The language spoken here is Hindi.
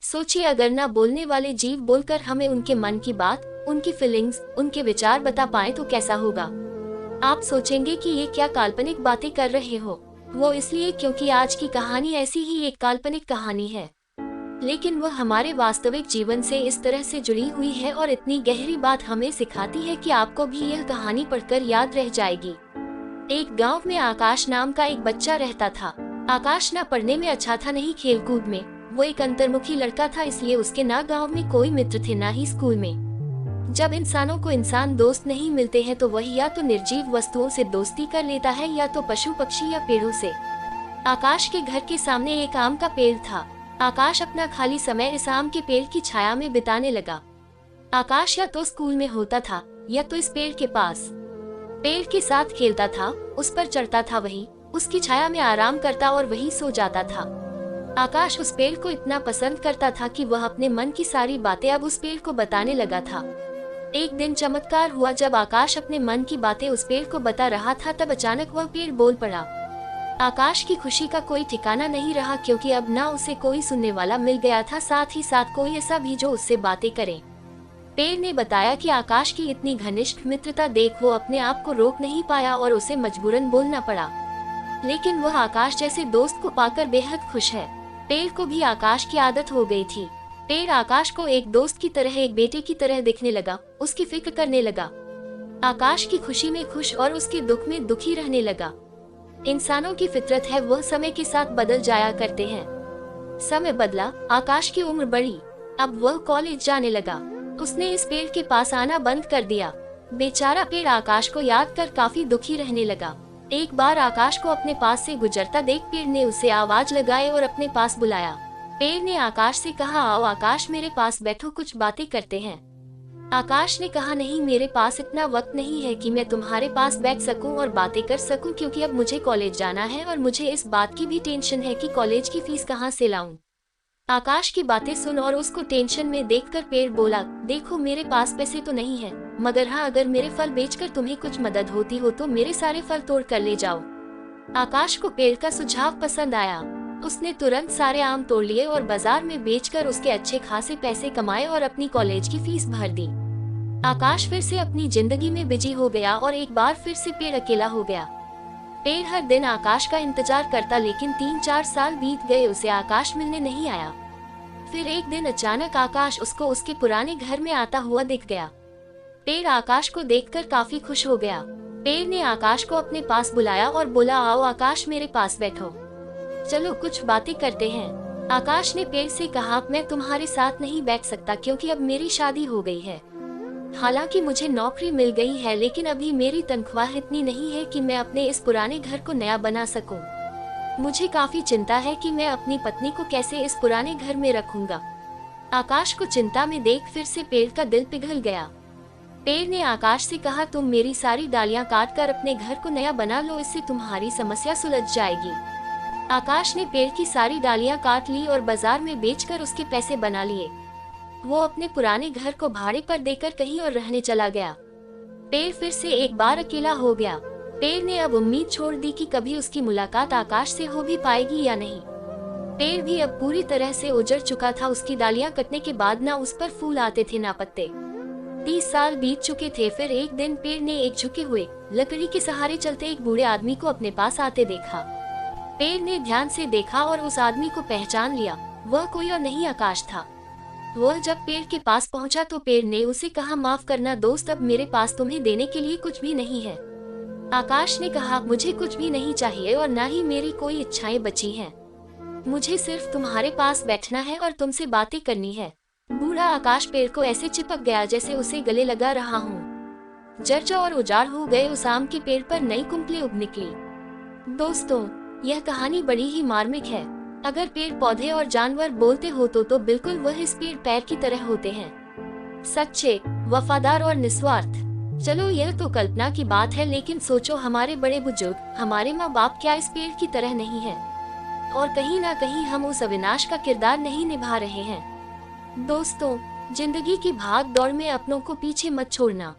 सोचिए अगर ना बोलने वाले जीव बोलकर हमें उनके मन की बात, उनकी फीलिंग्स, उनके विचार बता पाए तो कैसा होगा। आप सोचेंगे कि ये क्या काल्पनिक बातें कर रहे हो। वो इसलिए क्योंकि आज की कहानी ऐसी ही एक काल्पनिक कहानी है, लेकिन वह हमारे वास्तविक जीवन से इस तरह से जुड़ी हुई है और इतनी गहरी बात हमें सिखाती है कि आपको भी यह कहानी पढ़कर याद रह जाएगी। एक गांव में आकाश नाम का एक बच्चा रहता था। आकाश ना पढ़ने में अच्छा था, नहीं खेलकूद में। वो एक अंतर्मुखी लड़का था, इसलिए उसके ना गांव में कोई मित्र थे ना ही स्कूल में। जब इंसानों को इंसान दोस्त नहीं मिलते हैं तो वह या तो निर्जीव वस्तुओं से दोस्ती कर लेता है या तो पशु पक्षी या पेड़ों से। आकाश के घर के सामने एक आम का पेड़ था। आकाश अपना खाली समय इस आम के पेड़ की छाया में बिताने लगा। आकाश या तो स्कूल में होता था या तो इस पेड़ के पास पेड़ के साथ खेलता था, उस पर चढ़ता था, वही उसकी छाया में आराम करता और वही सो जाता था। आकाश उस पेड़ को इतना पसंद करता था कि वह अपने मन की सारी बातें अब उस पेड़ को बताने लगा था। एक दिन चमत्कार हुआ। जब आकाश अपने मन की बातें उस पेड़ को बता रहा था तब अचानक वह पेड़ बोल पड़ा। आकाश की खुशी का कोई ठिकाना नहीं रहा, क्योंकि अब ना उसे कोई सुनने वाला मिल गया था, साथ ही साथ कोई ऐसा भी जो उससे बातें करे। पेड़ ने बताया कि आकाश की इतनी घनिष्ठ मित्रता देख वो अपने आप को रोक नहीं पाया और उसे मजबूरन बोलना पड़ा। लेकिन वह आकाश जैसे दोस्त को पाकर बेहद खुश है। पेड़ को भी आकाश की आदत हो गई थी। पेड़ आकाश को एक दोस्त की तरह, एक बेटे की तरह दिखने लगा, उसकी फिक्र करने लगा। आकाश की खुशी में खुश और उसके दुख में दुखी रहने लगा। इंसानों की फितरत है, वह समय के साथ बदल जाया करते हैं। समय बदला, आकाश की उम्र बढ़ी, अब वह कॉलेज जाने लगा। उसने इस पेड़ के पास आना बंद कर दिया। बेचारा पेड़ आकाश को याद कर काफी दुखी रहने लगा। एक बार आकाश को अपने पास से गुजरता देख पेड़ ने उसे आवाज लगाई और अपने पास बुलाया। पेड़ ने आकाश से कहा, आओ आकाश, मेरे पास बैठो, कुछ बातें करते हैं। आकाश ने कहा, नहीं, मेरे पास इतना वक्त नहीं है कि मैं तुम्हारे पास बैठ सकूं और बातें कर सकूं, क्योंकि अब मुझे कॉलेज जाना है और मुझे इस बात की भी टेंशन है कि कॉलेज की फीस कहां से लाऊं। आकाश की बातें सुन और उसको टेंशन में देखकर पेड़ बोला, देखो मेरे पास पैसे तो नहीं है, मगर हाँ, अगर मेरे फल बेचकर तुम्हें कुछ मदद होती हो तो मेरे सारे फल तोड़ कर ले जाओ। आकाश को पेड़ का सुझाव पसंद आया। उसने तुरंत सारे आम तोड़ लिए और बाजार में बेचकर उसके अच्छे खासे पैसे कमाए और अपनी कॉलेज की फीस भर दी। आकाश फिर से अपनी जिंदगी में बिजी हो गया और एक बार फिर से पेड़ अकेला हो गया। पेड़ हर दिन आकाश का इंतजार करता, लेकिन 3-4 साल बीत गए, उसे आकाश मिलने नहीं आया। फिर एक दिन अचानक आकाश उसको उसके पुराने घर में आता हुआ दिख गया। पेड़ आकाश को देखकर काफी खुश हो गया। पेड़ ने आकाश को अपने पास बुलाया और बोला, आओ आकाश, मेरे पास बैठो, चलो कुछ बातें करते हैं। आकाश ने पेड़ से कहा, मैं तुम्हारे साथ नहीं बैठ सकता, क्योंकि अब मेरी शादी हो गई है। हालांकि मुझे नौकरी मिल गई है, लेकिन अभी मेरी तनख्वाह इतनी नहीं है कि मैं अपने इस पुराने घर को नया बना सकूं। मुझे काफी चिंता है कि मैं अपनी पत्नी को कैसे इस पुराने घर में रखूंगा। आकाश को चिंता में देख फिर से पेड़ का दिल पिघल गया। पेड़ ने आकाश से कहा, तुम मेरी सारी डालियां काट कर अपने घर को नया बना लो, इससे तुम्हारी समस्या सुलझ जाएगी। आकाश ने पेड़ की सारी डालियां काट ली और बाजार में बेचकर उसके पैसे बना लिए। वो अपने पुराने घर को भाड़े पर देकर कहीं और रहने चला गया। पेड़ फिर से एक बार अकेला हो गया। पेड़ ने अब उम्मीद छोड़ दी कि कभी उसकी मुलाकात आकाश से हो भी पाएगी या नहीं। पेड़ भी अब पूरी तरह से उजड़ चुका था। उसकी डालियां कटने के बाद ना उस पर फूल आते थे ना पत्ते। 30 साल बीत चुके थे। फिर एक दिन पेड़ ने एक झुके हुए लकड़ी के सहारे चलते एक बूढ़े आदमी को अपने पास आते देखा। पेड़ ने ध्यान से देखा और उस आदमी को पहचान लिया। वह कोई और नहीं, आकाश था। वह जब पेड़ के पास पहुंचा तो पेड़ ने उसे कहा, माफ करना दोस्त, अब मेरे पास तुम्हें देने के लिए कुछ भी नहीं है। आकाश ने कहा, मुझे कुछ भी नहीं चाहिए और न ही मेरी कोई इच्छाएं बची हैं। मुझे सिर्फ तुम्हारे पास बैठना है और तुमसे बातें करनी है। बूढ़ा आकाश पेड़ को ऐसे चिपक गया जैसे उसे गले लगा रहा हूँ। जर्जर और उजाड़ हो गए उस आम के पेड़ पर नई कुंपली उग निकली। दोस्तों, यह कहानी बड़ी ही मार्मिक है। अगर पेड़ पौधे और जानवर बोलते हो तो बिल्कुल वह इस पेड़ पैर की तरह होते हैं, सच्चे, वफादार और निस्वार्थ। चलो यह तो कल्पना की बात है, लेकिन सोचो हमारे बड़े बुजुर्ग, हमारे माँ बाप क्या इस पेड़ की तरह नहीं है? और कहीं ना कहीं हम उस अविनाश का किरदार नहीं निभा रहे हैं। दोस्तों, जिंदगी की भाग दौड़ में अपनों को पीछे मत छोड़ना।